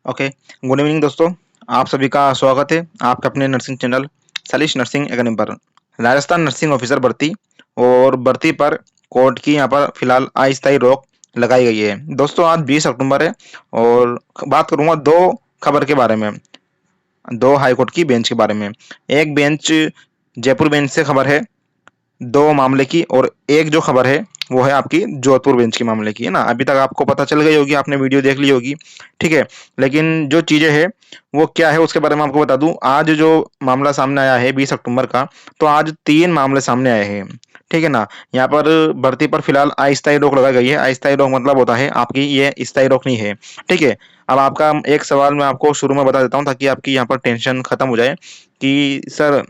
Okay, good evening दोस्तों। आप सभी का स्वागत है आपके अपने nursing channel Salish nursing academy पर। राजस्थान नर्सिंग ऑफिसर भर्ती और भर्ती पर कोर्ट की यहाँ पर फिलहाल अस्थायी रोक लगाई गई है। दोस्तों आज 20 अक्टूबर है और बात करूंगा दो खबर के बारे में, दो हाईकोर्ट की बेंच के बारे में। एक बेंच जयपुर बेंच से खबर है दो मामले की, और एक जो खबर है वो है आपकी जोधपुर बेंच के मामले की, है ना। अभी तक आपको पता चल गई होगी, आपने वीडियो देख ली होगी, ठीक है। लेकिन जो चीजें हैं वो क्या है उसके बारे में आपको बता दूं। आज जो मामला सामने आया है 20 अक्टूबर का, तो आज 3 मामले सामने आए हैं, ठीक है ना। यहाँ पर भर्ती पर फिलहाल अस्थायी रोक लगाई गई है। अस्थायी रोक मतलब होता है आपकी ये स्थायी रोक नहीं है, ठीक है। अब आपका एक सवाल मैं आपको शुरू में बता देता हूँ ताकि आपकी यहाँ पर टेंशन खत्म हो जाए कि सर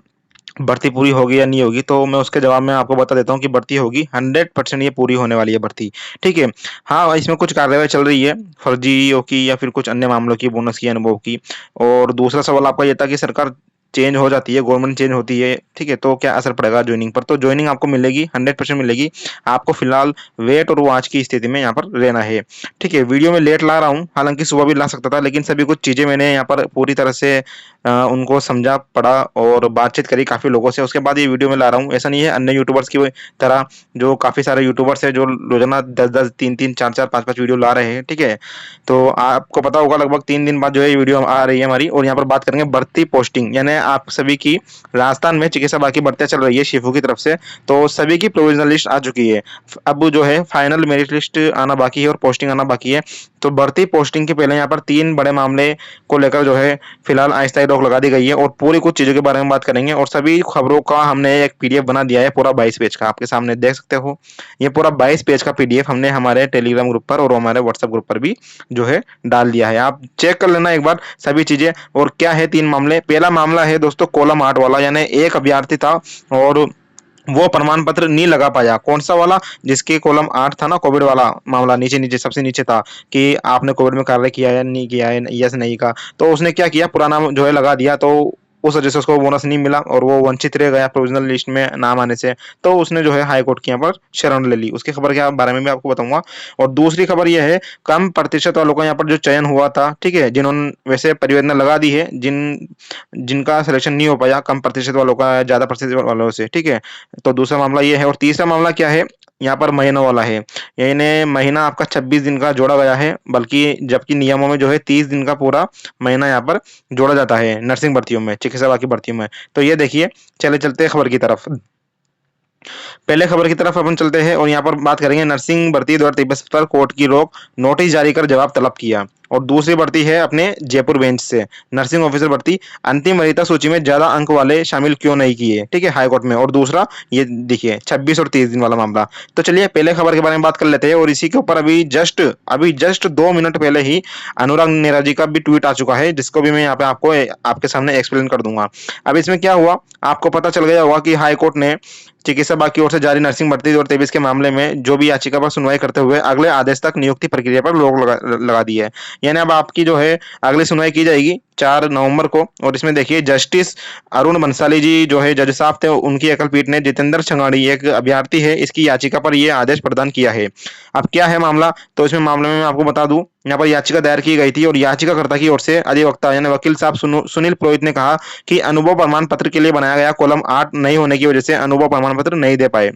भर्ती पूरी होगी या नहीं होगी। तो मैं उसके जवाब में आपको बता देता हूँ कि भर्ती होगी, 100% ये पूरी होने वाली है भर्ती, ठीक है। हाँ, इसमें कुछ कार्रवाई चल रही है फर्जियों की या फिर कुछ अन्य मामलों की, बोनस की, अनुभव की। और दूसरा सवाल आपका ये था कि सरकार चेंज हो जाती है, गवर्नमेंट चेंज होती है, ठीक है, तो क्या असर पड़ेगा ज्वाइनिंग पर। तो ज्वाइनिंग आपको मिलेगी, 100% मिलेगी। आपको फिलहाल वेट और वॉच की स्थिति में यहाँ पर रहना है, ठीक है। वीडियो में लेट ला रहा हूँ, हालांकि सुबह भी ला सकता था, लेकिन सभी कुछ चीजें मैंने यहाँ पर पूरी तरह से उनको समझा पढ़ा और बातचीत करी काफी लोगों से, उसके बाद ये वीडियो में ला रहा हूँ। ऐसा नहीं है अन्य यूट्यूबर्स की तरह, जो काफी सारे यूट्यूबर्स है जो रोजाना 10-10, 3-3, 4-4, 5-5 वीडियो ला रहे हैं, ठीक है। तो आपको पता होगा लगभग 3 दिन बाद जो है ये वीडियो आ रही है हमारी, और यहाँ पर बात करेंगे भर्ती पोस्टिंग, यानी आप सभी की राजस्थान में चिकित्सा बाकी भर्तियां चल रही है शिफू की तरफ से। तो सभी की प्रोविजनल लिस्ट आ चुकी है, अब जो है फाइनल मेरिट लिस्ट आना बाकी है और पोस्टिंग आना बाकी है। तो भर्ती पोस्टिंग के पहले यहाँ पर 3 बड़े मामले को लेकर जो है फिलहाल अस्थायी रोक लगा दी गई है, और पूरी कुछ चीजों के बारे में बात करेंगे। और सभी खबरों का हमने एक पीडीएफ बना दिया है, पूरा 22 पेज का, आपके सामने देख सकते हो। ये पूरा 22 पेज का पीडीएफ हमने हमारे टेलीग्राम ग्रुप पर और हमारे व्हाट्सएप ग्रुप पर भी जो है डाल दिया है। आप चेक कर लेना एक बार सभी चीजें। और क्या है 3 मामले। पहला मामला है दोस्तों कॉलम 8 वाला, यानी एक अभ्यर्थी था और वो प्रमाण पत्र नहीं लगा पाया। कौन सा वाला? जिसके कॉलम 8 था ना, कोविड वाला मामला, नीचे नीचे सबसे नीचे था कि आपने कोविड में कार्य किया या नहीं किया है, यस नहीं का। तो उसने क्या किया, पुराना जो है लगा दिया, तो उस वजह से उसको बोनस नहीं मिला और वो वंचित रह गया प्रोविजनल लिस्ट में नाम आने से। तो उसने जो है हाई कोर्ट के यहाँ पर शरण ले ली। उसकी खबर के बारे में भी आपको बताऊंगा। और दूसरी खबर यह है, कम प्रतिशत वालों का यहाँ पर जो चयन हुआ था, ठीक है, जिन्होंने वैसे परियोजना लगा दी है, जिनका सिलेक्शन नहीं हो पाया, कम प्रतिशत वालों का ज्यादा प्रतिशत वालों से, ठीक है। तो दूसरा मामला ये है। और तीसरा मामला क्या है, यहाँ पर महीनों वाला है, यानी महीना आपका 26 दिन का जोड़ा गया है, बल्कि जबकि नियमों में जो है 30 दिन का पूरा महीना यहाँ पर जोड़ा जाता है नर्सिंग भर्तियों में, चिकित्सा की भर्तियों में। तो ये देखिए, चले चलते हैं खबर की तरफ। पहले खबर की तरफ अपन चलते हैं और यहाँ पर बात करेंगे नर्सिंग भर्ती 2023 पर कोर्ट की रोक, नोटिस जारी कर जवाब तलब किया। और दूसरी भर्ती है अपने जयपुर बेंच से, नर्सिंग ऑफिसर भर्ती, अंतिम वरीयता सूची में ज्यादा अंक वाले शामिल क्यों नहीं किए, ठीक है, हाईकोर्ट में। और दूसरा ये देखिए 26 और 30 दिन वाला मामला। तो चलिए पहले खबर के बारे में बात कर लेते हैं। और इसी के ऊपर अभी जस्ट 2 मिनट पहले ही अनुराग नेहरा जी का भी ट्वीट आ चुका है, जिसको भी मैं यहाँ पे आपको आपके सामने एक्सप्लेन कर दूंगा। अब इसमें क्या हुआ, आपको पता चल गया होगा कि हाईकोर्ट ने चिकित्सा विभाग की ओर से जारी नर्सिंग भर्ती 2023 के मामले में जो भी याचिका पर सुनवाई करते हुए अगले आदेश तक नियुक्ति प्रक्रिया पर रोक लगा दी है। यानी अब आपकी जो है अगली सुनवाई की जाएगी 4 नवंबर को। और इसमें देखिए जस्टिस अरुण बंसाली जी जो है जज साहब थे, उनकी एकल पीठ ने जितेंद्र छंगाड़ी, एक अभ्यर्थी है, इसकी याचिका पर यह आदेश प्रदान किया है। अब क्या है मामला, तो इसमें मामले में मैं आपको बता दूं, यहाँ पर याचिका दायर की गई थी और याचिकाकर्ता की ओर से अधिवक्ता यानी वकील साहब सुनील पुरोहित ने कहा कि अनुभव प्रमाण पत्र के लिए बनाया गया कॉलम 8 नहीं होने की वजह से अनुभव प्रमाण पत्र नहीं दे पाए।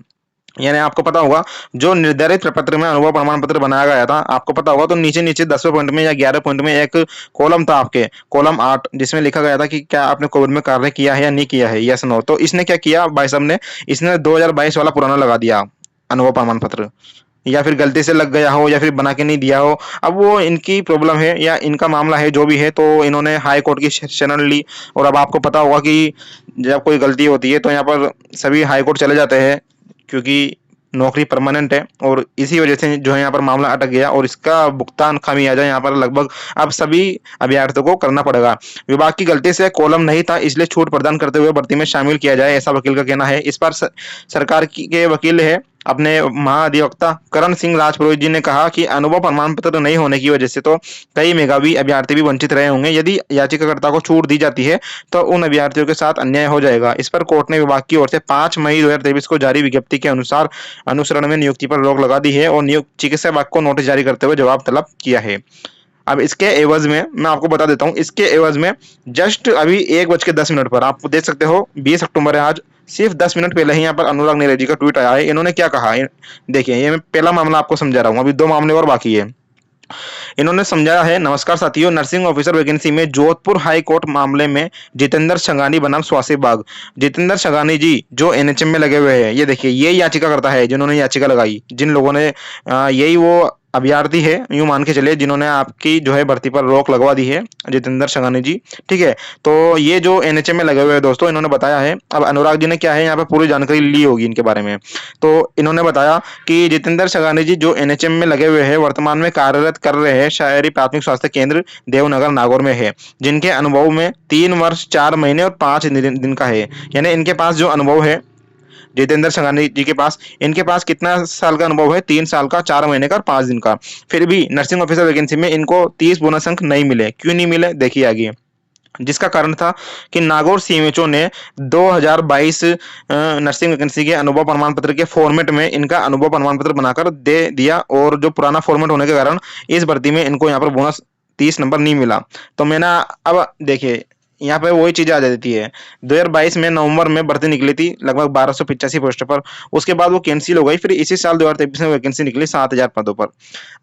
यानी आपको पता होगा जो निर्धारित प्रपत्र में अनुभव प्रमाण पत्र बनाया गया था, आपको पता होगा, तो नीचे नीचे 10वें पॉइंट में या 11वें पॉइंट में एक कॉलम था आपके, कॉलम 8, जिसमें लिखा गया था कि क्या आपने कोविड में कार्य किया है या नहीं किया है, यस नो। तो इसने क्या किया भाई साहब ने, इसने 2022 वाला पुराना लगा दिया अनुभव प्रमाण पत्र, या फिर गलती से लग गया हो या फिर बना के नहीं दिया हो। अब वो इनकी प्रॉब्लम है या इनका मामला है जो भी है, तो इन्होंने हाई कोर्ट की शरण ली। और अब आपको पता होगा कि जब कोई गलती होती है तो यहाँ पर सभी हाई कोर्ट चले जाते हैं, क्योंकि नौकरी परमानेंट है। और इसी वजह से जो है यहाँ पर मामला अटक गया और इसका भुगतान खामियाजा यहाँ पर लगभग अब सभी अभ्यर्थियों को करना पड़ेगा। विभाग की गलती से कॉलम नहीं था, इसलिए छूट प्रदान करते हुए भर्ती में शामिल किया जाए, ऐसा वकील का कहना है। इस पर सरकार के वकील है अपने महाधिवक्ता करण सिंह राजपुरोहित जी ने कहा कि अनुभव प्रमाण पत्र नहीं होने की वजह से तो कई मेधावी अभ्यर्थी भी वंचित रहे होंगे। यदि याचिकाकर्ता को छूट दी जाती है तो उन अभ्यर्थियों के साथ अन्याय हो जाएगा। इस पर कोर्ट ने विभाग की ओर से 5 मई 2023 को जारी विज्ञप्ति के अनुसार अनुसरण में नियुक्ति पर रोक लगा दी है और नियुक्त चिकित्सा विभाग को नोटिस जारी करते हुए जवाब तलब किया है। अब इसके एवज में मैं आपको बता देता हूँ, इसके एवज में जस्ट अभी 1:10 पर आप देख सकते हो, 20 अक्टूबर है आज, सिर्फ 10 मिनट पहले ही यहाँ पर अनुराग नीरज जी का ट्वीट आया है। इन्होंने क्या कहा है, देखिए ये मैं पहला मामला आपको समझा रहा हूँ, अभी 2 मामले और बाकी है। इन्होंने समझाया है, नमस्कार साथियों, नर्सिंग ऑफिसर वैकेंसी में जोधपुर हाई कोर्ट मामले में जितेंद्र संगानी बनाम स्वासी बाग। जितेंद्र संगानी जी जो एनएचएम में लगे हुए हैं, ये देखिए ये याचिका करता है, जिन्होंने याचिका लगाई, जिन लोगों ने यही वो अभ्यर्थी है, यूं मान के चलिए, जिन्होंने आपकी जो है भर्ती पर रोक लगवा दी है, जितेंद्र संगानी जी। ठीक है, तो ये जो एनएचएम में लगे हुए हैं दोस्तों, इन्होंने बताया है। अब अनुराग जी ने क्या है यहाँ पे पूरी जानकारी ली होगी इनके बारे में, तो इन्होंने बताया कि जितेंद्र संगानी जी जो एनएचएम में लगे हुए हैं, वर्तमान में कार्यरत कर रहे हैं शहरी प्राथमिक स्वास्थ्य केंद्र देवनगर नागौर में है, जिनके अनुभव में 3 वर्ष 4 महीने और 5 दिन का है। यानी इनके पास जो अनुभव है जितेंद्र संगानी जी के पास, इनके पास कितना साल का अनुभव है, 3 साल का, 4 महीने का और 5 दिन का। फिर भी नर्सिंग ऑफिसर वैकेंसी में इनको 30 बोनस अंक नहीं मिले। क्यों नहीं मिले, देखिए आगे। जिसका कारण था कि नागौर सीएमएचओ ने 2022 नर्सिंग वैकेंसी के अनुभव प्रमाण पत्र के फॉर्मेट में इनका अनुभव प्रमाण पत्र बनाकर दे दिया, और जो पुराना फॉर्मेट होने के कारण इस भर्ती में इनको यहाँ पर बोनस 30 नंबर नहीं मिला। तो मैंने, अब देखिए यहाँ पे वही चीज आ जाती है। 2022 में नवंबर में भर्ती निकली थी लगभग 1285 पोस्ट पर, उसके बाद वो कैंसिल हो गई। फिर इसी साल 2023 में वैकेंसी निकली 7000 पदों पर।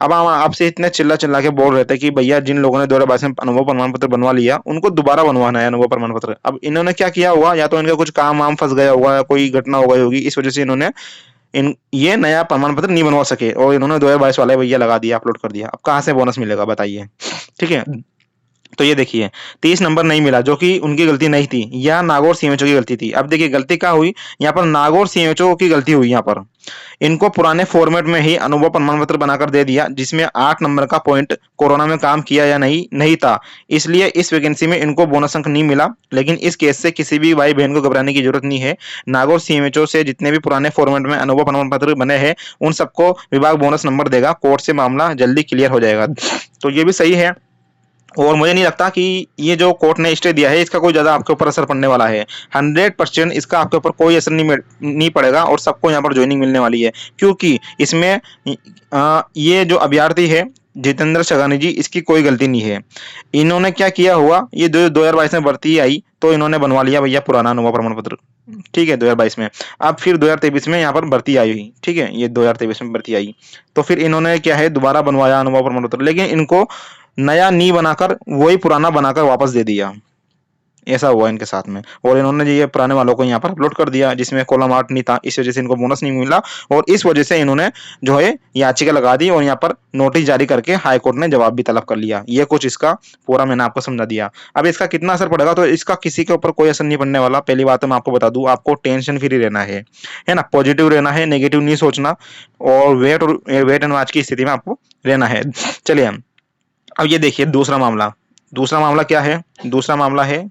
अब हम आपसे इतने चिल्ला चिल्ला के बोल रहे थे कि भैया जिन लोगों ने 2022 में अनुभव प्रमाण पत्र बनवा लिया, उनको दोबारा बनवाना है अनुभव प्रमाण पत्र। अब इन्होंने क्या किया होगा, या तो इनका कुछ काम वाम फंस गया होगा, कोई घटना हो गई होगी, इस वजह से इन्होंने इन ये नया प्रमाण पत्र नहीं बनवा सके, और इन्होंने 2022 वाले भैया लगा दिया, अपलोड कर दिया। अब कहाँ से बोनस मिलेगा बताइए। ठीक है, तो ये देखिए 30 नंबर नहीं मिला, जो कि उनकी गलती नहीं थी, यह नागौर सीएमएचओ की गलती थी। अब देखिए गलती क्या हुई, यहाँ पर नागौर सीएमएचओ की गलती हुई। यहाँ पर इनको पुराने फॉर्मेट में ही अनुभव प्रमाण पत्र बनाकर दे दिया, जिसमें 8 नंबर का पॉइंट कोरोना में काम किया या नहीं था, इसलिए इस वैकेंसी में इनको बोनस अंक नहीं मिला। लेकिन इस केस से किसी भी भाई बहन को घबराने की जरूरत नहीं है। नागौर सीएमएचओ से जितने भी पुराने फॉर्मेट में अनुभव प्रमाण पत्र बने हैं, उन सबको विभाग बोनस नंबर देगा, कोर्ट से मामला जल्दी क्लियर हो जाएगा। तो ये भी सही है, और मुझे नहीं लगता कि ये जो कोर्ट ने स्टे दिया है, इसका कोई ज्यादा आपके ऊपर असर पड़ने वाला है। 100% इसका आपके ऊपर कोई असर नहीं पड़ेगा, और सबको यहाँ पर ज्वाइनिंग मिलने वाली है। क्योंकि इसमें ये जो अभ्यर्थी है जितेंद्र संगानी जी, इसकी कोई गलती नहीं है। इन्होंने क्या किया हुआ, ये 2022 में भर्ती आई तो इन्होंने बनवा लिया भैया पुराना अनुभव प्रमाण पत्र। ठीक है, 2022 में। अब फिर 2023 में यहाँ पर भर्ती आई हुई। ठीक है, ये 2023 में भर्ती आई, तो फिर इन्होंने क्या है, दोबारा बनवाया अनुभव प्रमाण पत्र, लेकिन इनको नया नहीं बनाकर वही पुराना बनाकर वापस दे दिया। ऐसा हुआ इनके साथ में, और इन्होंने ये पुराने वालों को यहाँ पर अपलोड कर दिया, जिसमें कॉलम आर्ट नहीं था, इस वजह से इनको बोनस नहीं मिला, और इस वजह से इन्होंने जो है याचिका लगा दी, और यहाँ पर नोटिस जारी करके हाई कोर्ट ने जवाब भी तलब कर लिया। ये कुछ इसका पूरा मैंने आपको समझा दिया। अब इसका कितना असर पड़ेगा, तो इसका किसी के ऊपर कोई असर नहीं पड़ने वाला। पहली बात तो मैं आपको बता दूं, आपको टेंशन फ्री रहना है ना, पॉजिटिव रहना है, नेगेटिव नहीं सोचना, और वेट एंड वॉच की स्थिति में आपको रहना है। चलिए अब ये देखिए दूसरा मामला। दूसरा मामला क्या है, दूसरा मामला है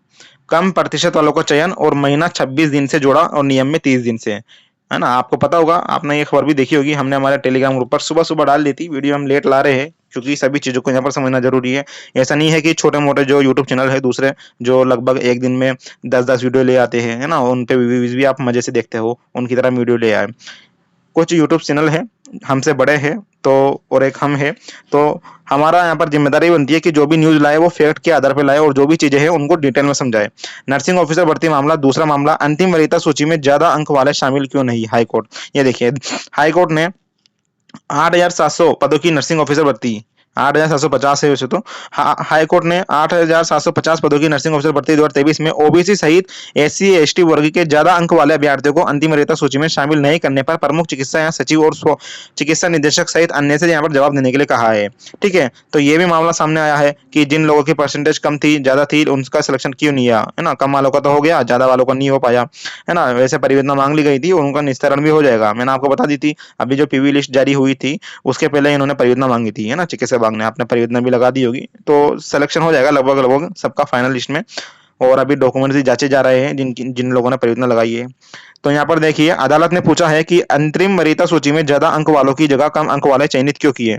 कम प्रतिशत वालों का चयन, और महीना 26 दिन से जोड़ा, और नियम में 30 दिन से, है ना। आपको पता होगा, आपने ये खबर भी देखी होगी, हमने हमारे टेलीग्राम ग्रुप पर सुबह सुबह डाल दी थी वीडियो। हम लेट ला रहे हैं क्योंकि सभी चीजों को यहाँ पर समझना जरूरी है। ऐसा नहीं है कि छोटे मोटे जो यूट्यूब चैनल है दूसरे, जो लगभग एक दिन में 10-10 वीडियो ले आते हैं, है ना, उन पे व्यूज भी आप मजे से देखते हो, उनकी तरह वीडियो ले आए। कुछ यूट्यूब चैनल है हमसे बड़े हैं, तो और एक हम है, तो हमारा यहाँ पर जिम्मेदारी बनती है कि जो भी न्यूज लाए वो फैक्ट के आधार पर लाए, और जो भी चीजें हैं उनको डिटेल में समझाए। नर्सिंग ऑफिसर भर्ती मामला, दूसरा मामला, अंतिम वरीयता सूची में ज्यादा अंक वाले शामिल क्यों नहीं, हाई कोर्ट। ये देखिए हाई कोर्ट ने 8700 पदों की नर्सिंग ऑफिसर भर्ती, 8750 है वैसे तो, हाई कोर्ट ने 8750 पदों की नर्सिंग ऑफिसर भर्ती 2023 में ओबीसी सहित एससी एसटी वर्ग के ज्यादा अंक वाले अभ्यर्थियों को अंतिम वरीयता सूची में शामिल नहीं करने पर प्रमुख चिकित्सा या सचिव और चिकित्सा निदेशक सहित अन्य से यहाँ पर जवाब देने के लिए कहा है। ठीक है, तो ये भी मामला सामने आया है कि जिन लोगों की परसेंटेज कम थी, ज्यादा थी, उनका सिलेक्शन क्यों नहीं आया, है ना। कम वालों का तो हो गया, ज्यादा वालों का नहीं हो पाया, है ना। वैसे परियोजना मांग ली गई थी और उनका निस्तारण भी हो जाएगा, मैंने आपको बता दी थी। अभी जो पीवी लिस्ट जारी हुई थी उसके पहले इन्होंने परियोजना मांगी थी, है ना, चिकित्सा विभाग ने, आपने परियोजना भी लगा दी होगी, तो सिलेक्शन हो जाएगा लगभग लगभग सबका फाइनल लिस्ट में। और अभी डॉक्यूमेंट्स जांचे जा रहे हैं जिन लोगों ने परियोजना लगाई है। तो यहाँ पर देखिए अदालत ने पूछा है कि अंतरिम वरीयता सूची में ज्यादा अंक वालों की जगह कम अंक वाले चयनित क्यों किए।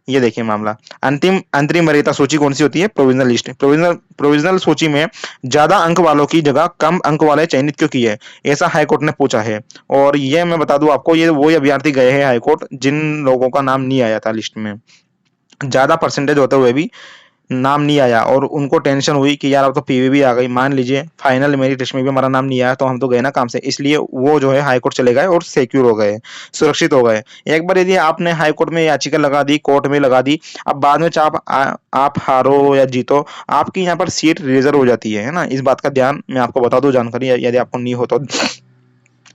ये देखिए मामला, अंतरिम वरीयता सूची कौन सी होती है, प्रोविजनल लिस्ट। प्रोविजनल सूची में ज्यादा अंक वालों की जगह कम अंक वाले चयनित क्यों किए, ऐसा हाईकोर्ट ने पूछा है। और ये मैं बता दूं आपको, ये वही अभ्यर्थी गए हैं हाईकोर्ट जिन लोगों का नाम नहीं आया था लिस्ट में। ज़्यादा परसेंटेज होते हुए भी नाम नहीं आया और उनको टेंशन हुई कि यार अब तो पीवीबी आ गई, मान लीजिए फाइनल मेरिट लिस्ट में भी हमारा नाम नहीं आया तो हम तो गए ना काम से, इसलिए वो जो है हाई कोर्ट चले गए और सिक्योर हो गए, सुरक्षित हो गए। एक बार यदि आपने हाई कोर्ट में याचिका लगा दी, कोर्ट में लगा दी, अब बाद में चाहे आप हारो या जीतो, आपकी यहाँ पर सीट रिजर्व हो जाती है ना। इस बात का ध्यान मैं आपको बता दूं, जानकारी यदि आपको नहीं हो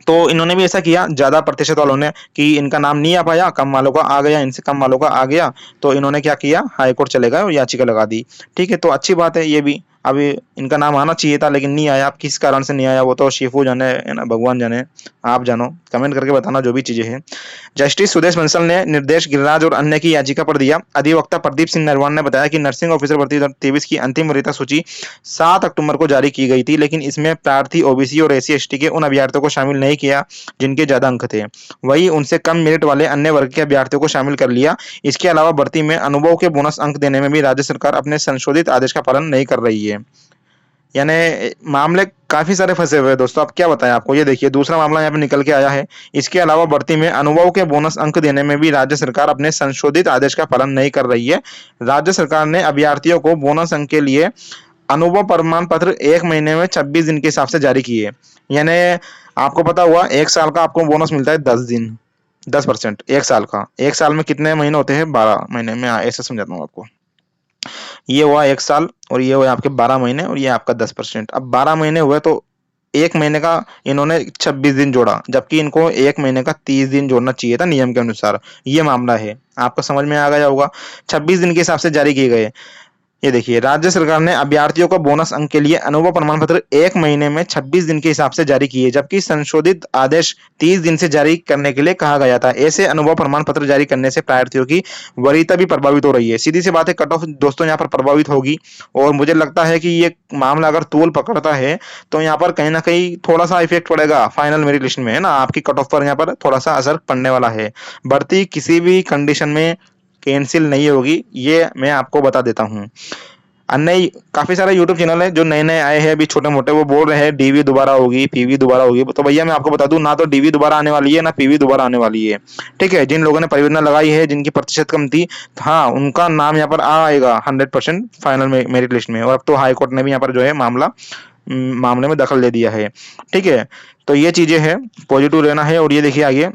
तो इन्होंने भी ऐसा किया, ज्यादा प्रतिशत वालों ने, कि इनका नाम नहीं आ पाया, कम वालों का आ गया, इनसे कम वालों का आ गया, तो इन्होंने क्या किया, हाई कोर्ट चले गए और याचिका लगा दी। ठीक है, तो अच्छी बात है ये भी। अभी इनका नाम आना चाहिए था लेकिन नहीं आया, अब किस कारण से नहीं आया वो तो शिफू जाने, है ना, भगवान जाने। आप जानो, कमेंट करके बताना जो भी चीजें हैं। जस्टिस सुदेश बंसल ने निर्देश गिरिराज और अन्य की याचिका पर दिया। अधिवक्ता प्रदीप सिंह नरवान ने बताया कि नर्सिंग ऑफिसर भर्ती 2023 की अंतिम वरीयता सूची 7 अक्टूबर को जारी की गई थी, लेकिन इसमें प्रार्थी ओबीसी और एससी एसटी के उन अभ्यर्थियों को शामिल नहीं किया जिनके ज्यादा अंक थे, वही उनसे कम मेरिट वाले अन्य वर्ग के अभ्यर्थियों को शामिल कर लिया। इसके अलावा भर्ती में अनुभव के बोनस अंक देने में भी राज्य सरकार अपने संशोधित आदेश का पालन नहीं कर रही है। यानी मामले काफी सारे फंसे हुए हैं दोस्तों। अब क्या बताएं आपको, ये देखिए दूसरा मामला यहाँ पे निकल के आया है। इसके अलावा भर्ती में अनुभव के बोनस अंक देने में भी राज्य सरकार अपने संशोधित आदेश का पालन नहीं कर रही है। राज्य सरकार ने अभ्यर्थियों को बोनस अंक के लिए अनुभव प्रमाण पत्र 1 महीने में 26 दिन के हिसाब से जारी किए। यानी आपको पता हुआ 1 साल का आपको बोनस मिलता है 10 दिन, 10% 1 साल का। 1 साल में कितने महीने होते हैं, 12 महीने में। ऐसे समझाता हूँ आपको। ये हुआ 1 साल और ये हुए आपके 12 महीने और ये आपका 10%। अब 12 महीने हुए तो 1 महीने का इन्होंने 26 दिन जोड़ा, जबकि इनको 1 महीने का 30 दिन जोड़ना चाहिए था नियम के अनुसार। ये मामला है, आपको समझ में आ गया होगा। 26 दिन के हिसाब से जारी किए गए। ये देखिए राज्य सरकार ने अभ्यर्थियों को बोनस अंक के लिए अनुभव प्रमाण पत्र 1 महीने में 26 दिन के हिसाब से जारी किए, जबकि संशोधित आदेश 30 दिन से जारी करने के लिए कहा गया था। ऐसे अनुभव प्रमाण पत्र जारी करने से प्रार्थियों की वरीयता भी प्रभावित हो रही है। सीधी सी बात है, कट ऑफ दोस्तों यहाँ पर प्रभावित होगी। और मुझे लगता है कि ये मामला अगर तूल पकड़ता है तो यहाँ पर कहीं ना कहीं थोड़ा सा इफेक्ट पड़ेगा फाइनल मेरिट लिस्ट में, है ना। आपकी कट ऑफ पर यहाँ पर थोड़ा सा असर पड़ने वाला है। भर्ती किसी भी कंडीशन में कैंसिल नहीं होगी, ये मैं आपको बता देता हूँ। अन्य काफी सारे यूट्यूब चैनल है जो नए नए आए हैं अभी छोटे मोटे, वो बोल रहे हैं डीवी दोबारा होगी, पीवी दोबारा होगी। तो भैया मैं आपको बता दूं, ना तो डीवी दोबारा आने वाली है ना पीवी दोबारा आने वाली है। ठीक है, जिन लोगों ने परियोजना लगाई है, जिनकी प्रतिशत कम थी, तो हाँ उनका नाम यहाँ पर आएगा 100% फाइनल मेरिट लिस्ट में। और अब तो हाई कोर्ट ने भी यहाँ पर जो है मामले में दखल दे दिया है। ठीक है, तो ये चीजें हैं, पॉजिटिव रहना है। और ये देखिए आगे,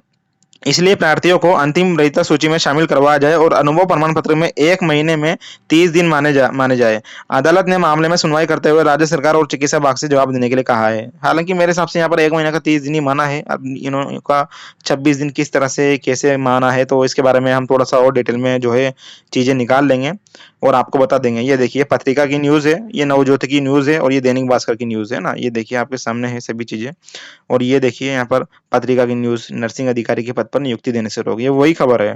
इसलिए प्रार्थियों को अंतिम वरीयता सूची में शामिल करवाया जाए और अनुभव प्रमाण पत्र में 1 महीने में 30 दिन माने जाए। अदालत ने मामले में सुनवाई करते हुए राज्य सरकार और चिकित्सा विभाग से जवाब देने के लिए कहा है। हालांकि मेरे हिसाब से यहाँ पर 1 महीने का 30 दिन ही माना है। अब इनका 26 दिन किस तरह से कैसे माना है, तो इसके बारे में हम थोड़ा सा और डिटेल में जो है चीजें निकाल लेंगे और आपको बता देंगे। ये देखिए पत्रिका की न्यूज है, ये नवज्योति की न्यूज है और ये दैनिक भास्कर की न्यूज है ना। ये देखिए आपके सामने है सभी चीजें। और ये देखिए यहाँ पर पत्रिका की न्यूज, नर्सिंग अधिकारी के पद पर नियुक्ति देने से रोक, ये वही खबर है।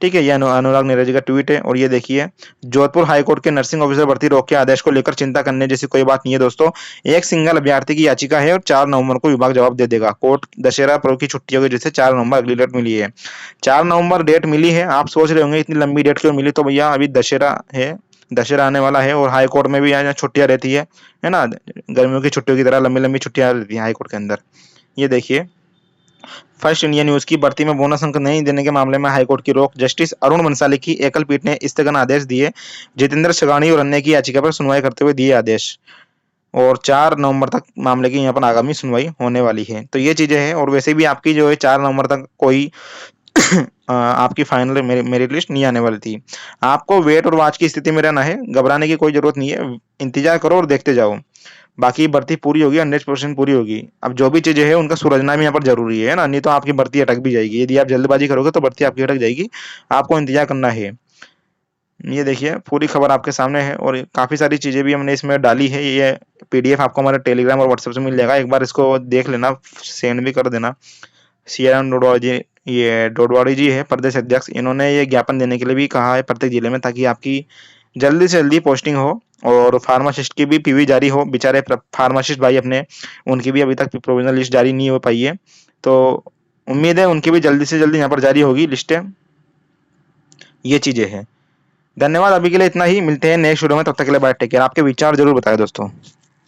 ठीक है, ये अनुराग नीरज का ट्वीट है। और ये देखिए जोधपुर हाईकोर्ट के नर्सिंग ऑफिसर भर्ती रोक के आदेश को लेकर चिंता करने जैसी कोई बात नहीं है दोस्तों। एक सिंगल अभ्यर्थी की याचिका है और 4 नवंबर को विभाग जवाब दे देगा। कोर्ट दशहरा पर्व की छुट्टियों की वजह से 4 नवंबर अगली डेट मिली है। 4 नवंबर डेट मिली है। आप सोच रहे होंगे इतनी लंबी डेट क्यों मिली, तो भैया अभी दशहरा है, दशहरा आने वाला है और हाई कोर्ट में भी यहाँ छुट्टियां रहती है ना। गर्मियों की छुट्टियों की तरह लंबी लंबी छुट्टियां रहती है हाई कोर्ट के अंदर। ये देखिए फर्स्ट इंडिया न्यूज की, भर्ती में बोनस अंक नहीं देने के मामले में हाईकोर्ट की रोक, जस्टिस अरुण बंसाली की एकल पीठ ने स्थगन आदेश दिए। जितेंद्र शगानी और अन्य की याचिका पर सुनवाई करते हुए दिए आदेश। और 4 नवंबर तक मामले की यहाँ पर आगामी सुनवाई होने वाली है। तो ये चीजें हैं। और वैसे भी आपकी जो है 4 नवंबर तक कोई आपकी फाइनल मेरिट लिस्ट नहीं आने वाली थी। आपको वेट और वॉच की स्थिति में रहना है, घबराने की कोई जरूरत नहीं है, इंतजार करो और देखते जाओ। बाकी भर्ती पूरी होगी, 100% पूरी होगी। अब जो भी चीजें हैं उनका सुलझना भी यहाँ पर जरूरी है ना, नहीं तो आपकी भर्ती अटक भी जाएगी। यदि आप जल्दबाजी करोगे तो भर्ती आपकी अटक जाएगी, आपको इंतजार करना है। ये देखिए पूरी खबर आपके सामने है और काफी सारी चीजें भी हमने इसमें डाली है। ये पीडीएफ आपको हमारे टेलीग्राम और व्हाट्सएप से मिल जाएगा, एक बार इसको देख लेना, सेंड भी कर देना। सीआरएम डोडवाड़ी जी है प्रदेश अध्यक्ष, इन्होंने ये ज्ञापन देने के लिए भी कहा है प्रत्येक जिले में, ताकि आपकी जल्दी से जल्दी पोस्टिंग हो और फार्मासिस्ट की भी पीवी जारी हो। बेचारे फार्मासिस्ट भाई अपने, उनकी भी अभी तक प्रोविजनल लिस्ट जारी नहीं हो पाई है, तो उम्मीद है उनकी भी जल्दी से जल्दी यहाँ पर जारी होगी लिस्टें। ये चीजें हैं। धन्यवाद, अभी के लिए इतना ही, मिलते हैं नेक्स्ट वीडियो में, तब तक के लिए बाय, टेक केयर। आपके विचार जरूर बताएं दोस्तों।